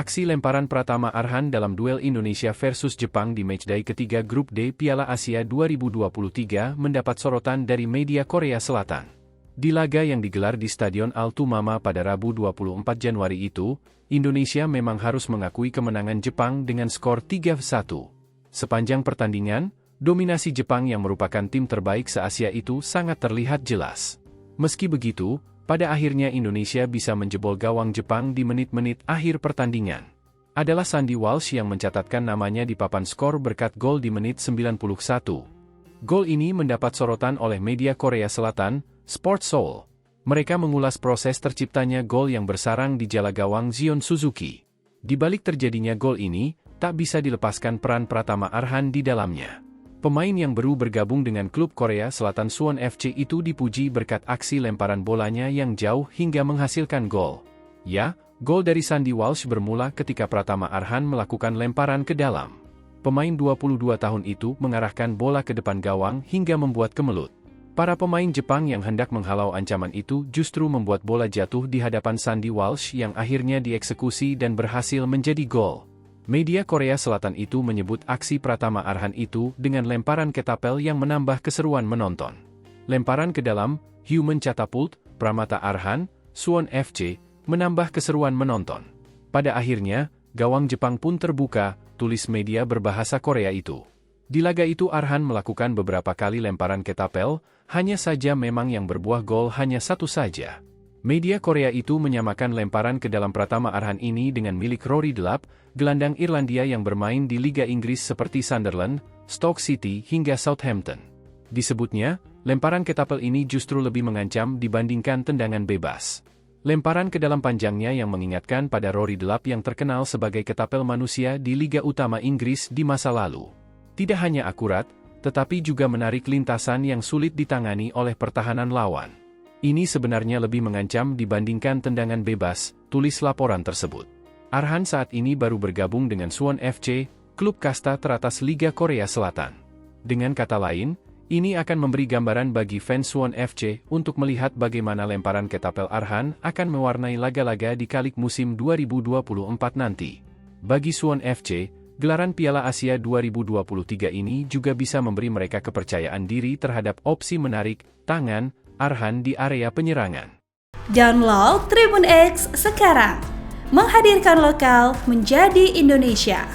Aksi lemparan Pratama Arhan dalam duel Indonesia versus Jepang di matchday ketiga Grup D Piala Asia 2023 mendapat sorotan dari media Korea Selatan. Di laga yang digelar di Stadion Altumama pada Rabu 24 Januari itu, Indonesia memang harus mengakui kemenangan Jepang dengan skor 3-1. Sepanjang pertandingan, dominasi Jepang yang merupakan tim terbaik se-Asia itu sangat terlihat jelas. Meski begitu, pada akhirnya Indonesia bisa menjebol gawang Jepang di menit-menit akhir pertandingan. Adalah Sandy Walsh yang mencatatkan namanya di papan skor berkat gol di menit 91. Gol ini mendapat sorotan oleh media Korea Selatan, Sport Seoul. Mereka mengulas proses terciptanya gol yang bersarang di jala gawang Zion Suzuki. Di balik terjadinya gol ini, tak bisa dilepaskan peran Pratama Arhan di dalamnya. Pemain yang baru bergabung dengan klub Korea Selatan Suwon FC itu dipuji berkat aksi lemparan bolanya yang jauh hingga menghasilkan gol. Ya, gol dari Sandy Walsh bermula ketika Pratama Arhan melakukan lemparan ke dalam. Pemain 22 tahun itu mengarahkan bola ke depan gawang hingga membuat kemelut. Para pemain Jepang yang hendak menghalau ancaman itu justru membuat bola jatuh di hadapan Sandy Walsh yang akhirnya dieksekusi dan berhasil menjadi gol. Media Korea Selatan itu menyebut aksi Pratama Arhan itu dengan lemparan ketapel yang menambah keseruan menonton. Lemparan ke dalam, Human Catapult, Pramata Arhan, Suwon FC, menambah keseruan menonton. Pada akhirnya, gawang Jepang pun terbuka, tulis media berbahasa Korea itu. Di laga itu Arhan melakukan beberapa kali lemparan ketapel, hanya saja memang yang berbuah gol hanya satu saja. Media Korea itu menyamakan lemparan ke dalam Pratama Arhan ini dengan milik Rory Delap, gelandang Irlandia yang bermain di Liga Inggris seperti Sunderland, Stoke City hingga Southampton. Disebutnya, lemparan ketapel ini justru lebih mengancam dibandingkan tendangan bebas. Lemparan ke dalam panjangnya yang mengingatkan pada Rory Delap yang terkenal sebagai ketapel manusia di Liga Utama Inggris di masa lalu. Tidak hanya akurat, tetapi juga menarik lintasan yang sulit ditangani oleh pertahanan lawan. Ini sebenarnya lebih mengancam dibandingkan tendangan bebas, tulis laporan tersebut. Arhan saat ini baru bergabung dengan Suwon FC, klub kasta teratas Liga Korea Selatan. Dengan kata lain, ini akan memberi gambaran bagi fans Suwon FC untuk melihat bagaimana lemparan ketapel Arhan akan mewarnai laga-laga di Kalik musim 2024 nanti. Bagi Suwon FC, gelaran Piala Asia 2023 ini juga bisa memberi mereka kepercayaan diri terhadap opsi menarik tangan Arhan di area penyerangan. Download Tribun X sekarang, menghadirkan lokal menjadi Indonesia.